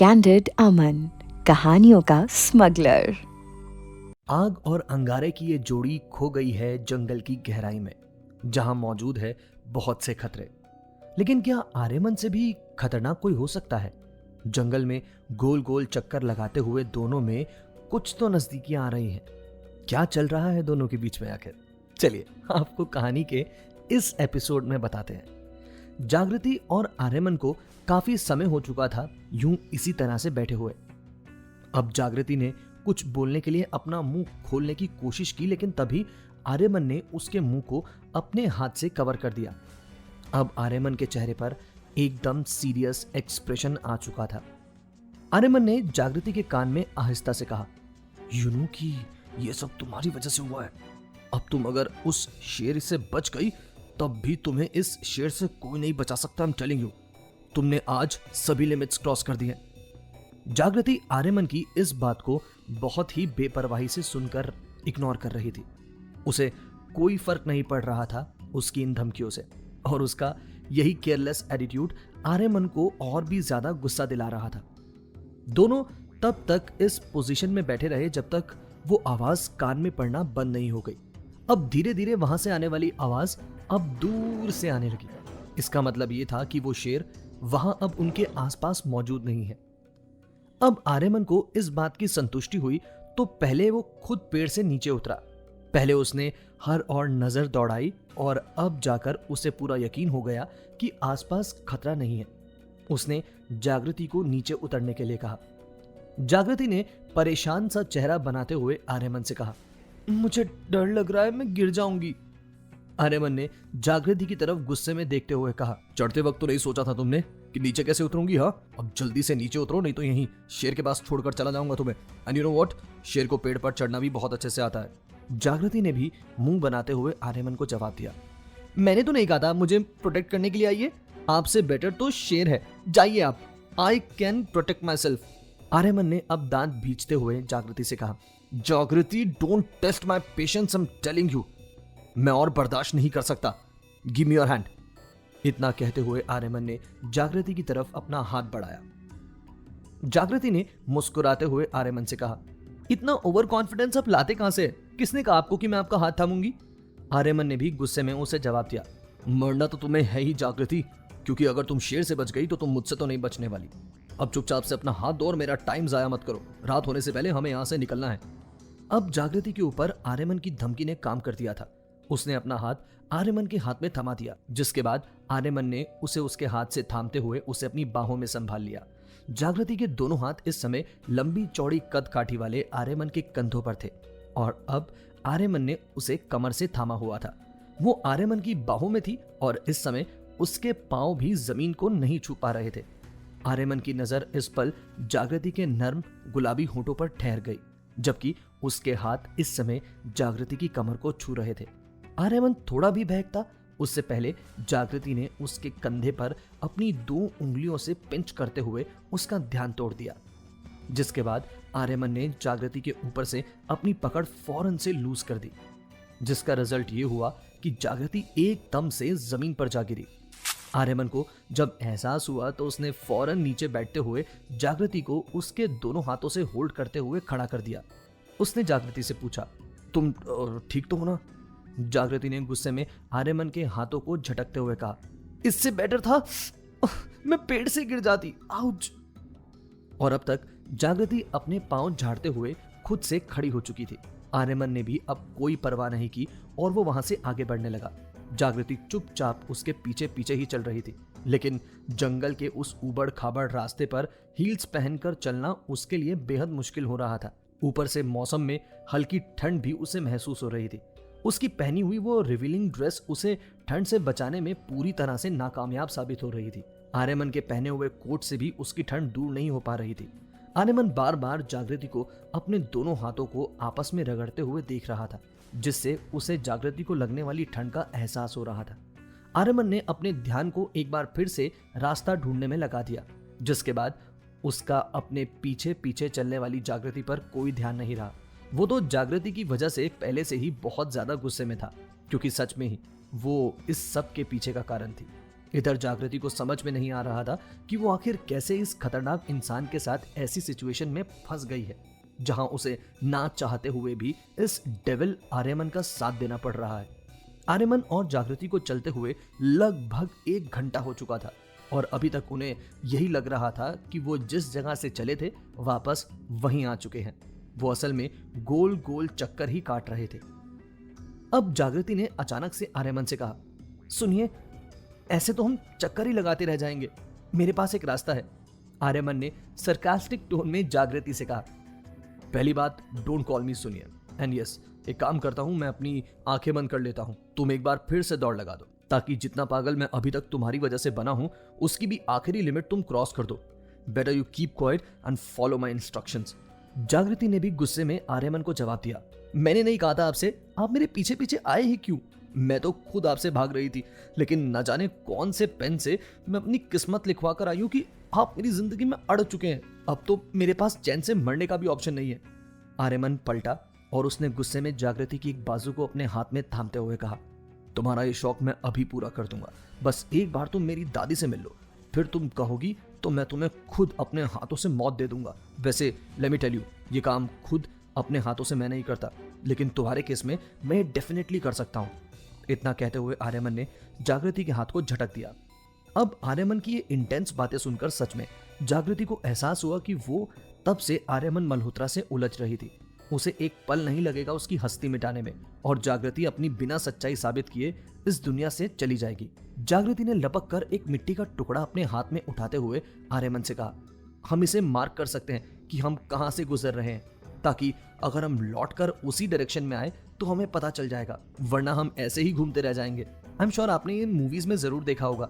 Candid अमन, कहानियों का smuggler. आग और अंगारे की ये जोड़ी खो गई है जंगल की गहराई में, जहां मौजूद है बहुत से खतरे। लेकिन क्या आर्यमन से भी खतरनाक कोई हो सकता है? जंगल में गोल गोल चक्कर लगाते हुए दोनों में कुछ तो नजदीकियां आ रही हैं। क्या चल रहा है दोनों के बीच में आखिर? चलिए आपको कहानी के इस एपिसोड में बताते हैं। जागृति और आर्यमन को काफी समय हो चुका था यूं इसी तरह से बैठे हुए। अब जागृति ने कुछ बोलने के लिए अपना मुंह खोलने की कोशिश की, लेकिन तभी आर्यमन ने उसके मुंह को अपने हाथ से कवर कर दिया। अब आर्यमन के चेहरे पर एकदम सीरियस एक्सप्रेशन आ चुका था। आर्यमन ने जागृति के कान में आहिस्ता से कहा, यूं कि ये सब तुम्हारी वजह से हुआ है। अब तुम अगर उस शेर से बच गई तब भी तुम्हें इस शेर से कोई नहीं बचा सकता। आई एम टेलिंग यू, तुमने आज सभी लिमिट्स क्रॉस कर दिए। जागृति आर्यमन की इस बात को बहुत ही बेपरवाही से सुनकर इग्नोर कर रही थी। उसे कोई फर्क नहीं पड़ रहा था उसकी इन धमकियों से, और उसका यही केयरलेस एटीट्यूड आर्यमन को और भी ज्यादा गुस्सा दिला रहा था। दोनों तब तक इस पोजीशन में बैठे रहे जब तक वो आवाज कान में पड़ना बंद नहीं हो गई। अब धीरे धीरे वहां से आने वाली आवाज अब दूर से आने लगी। इसका मतलब ये था कि वो शेर वहां अब उनके आसपास मौजूद नहीं है। अब आर्यमन को इस बात की संतुष्टि हुई तो पहले वो खुद पेड़ से नीचे उतरा। पहले उसने हर और नजर दौड़ाई और अब जाकर उसे पूरा यकीन हो गया कि आसपास खतरा नहीं है। उसने जागृति को नीचे उतरने के लिए कहा। जागृति ने परेशान सा चेहरा बनाते हुए आर्यमन से कहा, मुझे डर लग रहा है, मैं गिर जाऊंगी। आर्यमन ने जागृति की तरफ गुस्से में देखते हुए कहा, चढ़ते वक्त तो नहीं सोचा था तुमने कि नीचे कैसे उतरूंगी? हाँ, अब जल्दी से नीचे उतरो, नहीं तो यहीं शेर के पास छोड़कर चला जाऊंगा तुम्हें। एंड यू नो व्हाट, शेर को पेड़ पर चढ़ना भी बहुत अच्छे से आता है। जागृति ने भी मुंह बनाते हुए आर्यमन को जवाब दिया, मैंने तो नहीं कहा था मुझे प्रोटेक्ट करने के लिए आइए, आपसे बेटर तो शेर है, जाइए आप, I can protect myself. Aryaman ने अब दांत भींचते हुए जागृति से कहा, Jagriti don't test my patience, I am telling you, मैं और बर्दाश्त नहीं कर सकता, गिव मी योर हैंड। इतना कहते हुए आर्यमन ने जागृति की तरफ अपना हाथ बढ़ाया। जागृति ने मुस्कुराते हुए आर्यमन से कहा, इतना ओवर कॉन्फिडेंस आप लाते कहां से? किसने कहा आपको कि मैं आपका हाथ थामूंगी? आर्यमन ने भी गुस्से में उसे जवाब दिया, मरना तो तुम्हें है ही जागृति, क्योंकि अगर तुम शेर से बच गई तो तुम मुझसे तो नहीं बचने वाली। अब चुपचाप से अपना हाथ दो और मेरा टाइम जाया मत करो, रात होने से पहले हमें यहां से निकलना है। अब जागृति के ऊपर आर्यमन की धमकी ने काम कर दिया था। उसने अपना हाथ आर्यमन के हाथ में थमा दिया, जिसके बाद आर्यमन ने उसे उसके हाथ से थामते हुए उसे अपनी बाहों में संभाल लिया। जागृति के दोनों हाथ इस समय लंबी चौड़ी कद काठी वाले आर्यमन के कंधों पर थे, और अब आर्यमन ने उसे कमर से थामा हुआ था। वो आर्यमन की बाहों में थी और इस समय उसके पांव भी जमीन को नहीं छू पा रहे थे। आर्यमन की नजर इस पल जागृति के नर्म गुलाबी होंठों पर ठहर गई, जबकि उसके हाथ इस समय जागृति की कमर को छू रहे थे। आर्यमन थोड़ा भी बहकता उससे पहले जागृति ने उसके कंधे पर अपनी 2 उंगलियों से पिंच करते हुए उसका ध्यान तोड़ दिया, जिसके बाद आर्यमन ने जागृति के ऊपर से अपनी पकड़ फौरन से लूज कर दी, जिसका रिजल्ट ये हुआ कि जागृति एकदम से जमीन पर जा गिरी। आर्यमन को जब एहसास हुआ तो उसने फौरन नीचे बैठते हुए जागृति को उसके दोनों हाथों से होल्ड करते हुए खड़ा कर दिया। उसने जागृति से पूछा, तुम ठीक तो हो ना? जागृति ने गुस्से में आर्यमन के हाथों को झटकते हुए कहा, इससे बेटर था मैं पेड़ से गिर जाती, आउच। और अब तक जागृति अपने पांव झाड़ते हुए खुद से खड़ी हो चुकी थी। आर्यमन ने भी अब कोई परवाह नहीं की और वो वहां से आगे बढ़ने लगा। जागृति चुपचाप उसके पीछे पीछे ही चल रही थी, लेकिन जंगल के उस उबड़ खाबड़ रास्ते पर हील्स पहनकर चलना उसके लिए बेहद मुश्किल हो रहा था। ऊपर से मौसम में हल्की ठंड भी उसे महसूस हो रही थी। उसकी पहनी हुई वो रिवीलिंग ड्रेस उसे ठंड से बचाने में पूरी तरह से नाकामयाब साबित हो रही थी। आर्यमन के पहने हुए कोट से भी उसकी ठंड दूर नहीं हो पा रही थी। आर्यमन बार बार जागृति को अपने दोनों हाथों को आपस में रगड़ते हुए देख रहा था, जिससे उसे जागृति को लगने वाली ठंड का एहसास हो रहा था। आर्यमन ने अपने ध्यान को एक बार फिर से रास्ता ढूंढने में लगा दिया, जिसके बाद उसका अपने पीछे पीछे चलने वाली जागृति पर कोई ध्यान नहीं रहा। वो तो जागृति की वजह से पहले से ही बहुत ज्यादा गुस्से में था, क्योंकि सच में ही वो इस सब के पीछे का कारण थी। इधर जागृति को समझ में नहीं आ रहा था कि वो आखिर कैसे इस खतरनाक इंसान के साथ ऐसी सिचुएशन में फंस गई है जहां उसे ना चाहते हुए भी इस डेविल आर्यमन का साथ देना पड़ रहा है। आर्यमन और जागृति को चलते हुए लगभग 1 घंटा हो चुका था और अभी तक उन्हें यही लग रहा था कि वो जिस जगह से चले थे वापस वहीं आ चुके हैं। वो असल में गोल गोल चक्कर ही काट रहे थे। अब जागृति ने अचानक से आर्यमन से कहा, सुनिए, ऐसे तो हम चक्कर ही लगाते रह जाएंगे, मेरे पास एक रास्ता है। आर्यमन ने सरकास्टिक टोन में जागृति से कहा, पहली बात, डोंट कॉल मी सुनिए, एंड यस, एक काम करता हूं, मैं अपनी आंखें बंद कर लेता हूं, तुम एक बार फिर से दौड़ लगा दो, ताकि जितना पागल मैं अभी तक तुम्हारी वजह से बना हूं उसकी भी आखिरी लिमिट तुम क्रॉस कर दो। Better you keep quiet and follow my instructions. जागृति ने भी गुस्से में आर्यमन को जवाब दिया, मैंने नहीं कहा था आपसे, आप मेरे पीछे पीछे आए ही क्यों? मैं तो खुद आपसे भाग रही थी, लेकिन न जाने कौन से पेन से मैं अपनी किस्मत लिखवा कर आई हूं कि आप मेरी जिंदगी में अड़ चुके हैं। अब तो मेरे पास चैन से मरने का भी ऑप्शन नहीं है। आर्यमन पलटा और उसने गुस्से में जागृति की एक बाजू को अपने हाथ में थामते हुए कहा, तुम्हारा ये शौक मैं अभी पूरा कर दूंगा, बस एक बार तुम मेरी दादी से मिल लो, फिर तुम कहोगी तो मैं तुम्हें खुद अपने हाथों से मौत दे दूंगा। वैसे लेट मी टेल यू, ये काम खुद अपने हाथों से मैं नहीं करता, लेकिन तुम्हारे केस में मैं डेफिनेटली कर सकता हूँ। इतना कहते हुए आर्यमन ने जागृति के हाथ को झटक दिया। अब आर्यमन की ये इंटेंस बातें सुनकर सच में जागृति को एहसास हुआ कि वो तब से आर्यमन मल्होत्रा से उलझ रही थी। उसे एक पल नहीं लगेगा उसकी हस्ती मिटाने में, और जागृति अपनी बिना सच्चाई साबित किए इस दुनिया से चली जाएगी। जागृति ने लपक कर एक मिट्टी का टुकड़ा अपने हाथ में उठाते हुए आर्यमन से कहा, हम इसे मार्क कर सकते हैं कि हम कहां से गुजर रहे हैं, ताकि अगर हम लौटकर उसी डायरेक्शन में आए तो हमें पता चल जाएगा, वरना हम ऐसे ही घूमते रह जाएंगे। आई एम श्योर आपने ये मूवीज में जरूर देखा होगा।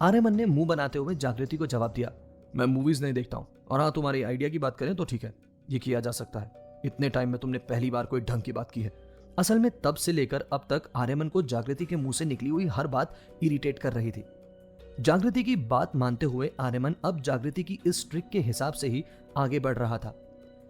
आर्यमन ने मुंह बनाते हुए जागृति को जवाब दिया, मैं मूवीज नहीं देखता हूँ, और हाँ, तुम्हारी आइडिया की बात करें तो ठीक है, ये किया जा सकता है। इतने टाइम में तुमने पहली बार कोई ढंग की बात की है। असल में तब से लेकर अब तक आर्यमन को जागृति के मुंह से निकली हुई हर बात इरिटेट कर रही थी। जागृति की बात मानते हुए आर्यमन अब जागृति की इस ट्रिक के हिसाब से ही आगे बढ़ रहा था।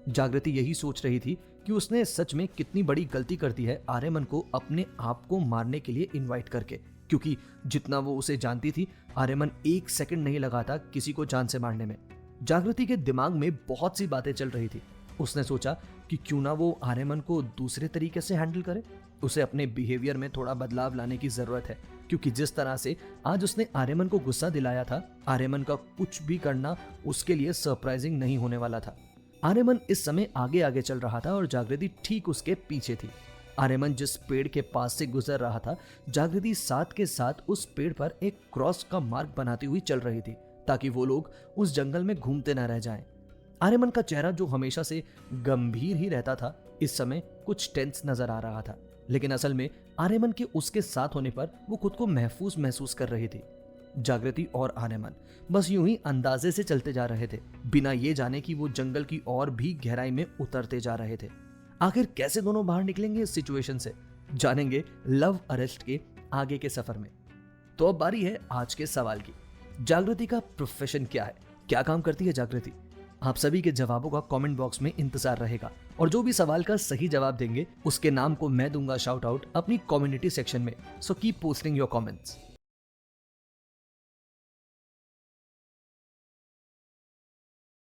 जागृति यही सोच रही थी कि उसने सच में कितनी बड़ी गलती कर दी है आर्यमन को अपने आप को मारने के लिए इनवाइट करके, क्योंकि जितना वो उसे जानती थी, आर्यमन 1 सेकंड नहीं लगाता किसी को जान से मारने में। जागृति के दिमाग में बहुत सी बातें चल रही थी। उसने सोचा कि क्यों ना वो आर्यमन को दूसरे तरीके से हैंडल करे। उसे अपने बिहेवियर में थोड़ा बदलाव लाने की जरूरत है, क्योंकि जिस तरह से आज उसने आर्यमन को गुस्सा दिलाया था, आर्यमन का कुछ भी करना उसके लिए सरप्राइजिंग नहीं होने वाला था। आर्यमन इस समय आगे आगे चल रहा था और जागृति ठीक उसके पीछे थी। आर्यमन जिस पेड़ के पास से गुजर रहा था, जागृति साथ के साथ उस पेड़ पर एक क्रॉस का मार्क बनाती हुई चल रही थी, ताकि वो लोग उस जंगल में घूमते न रह जाएं। आर्यमन का चेहरा, जो हमेशा से गंभीर ही रहता था, इस समय कुछ टेंस नजर आ रहा था, लेकिन असल में आर्यमन के उसके साथ होने पर वो खुद को महफूज महसूस कर रही थी। जागृति और आर्यमन बस यूं ही अंदाजे से चलते जा रहे थे, बिना ये जाने कि वो जंगल की और भी गहराई में उतरते जा रहे थे। आखिर कैसे दोनों बाहर निकलेंगे इस सिचुएशन से, जानेंगे लव अरेस्ट के आगे के सफर में। तो अब बारी है आज के सवाल की। जागृति का प्रोफेशन क्या है? क्या काम करती है जागृति? आप सभी के जवाबों का कमेंट बॉक्स में इंतजार रहेगा, और जो भी सवाल का सही जवाब देंगे उसके नाम को मैं दूंगा शाउट आउट अपनी कम्युनिटी सेक्शन में। So keep posting your comments.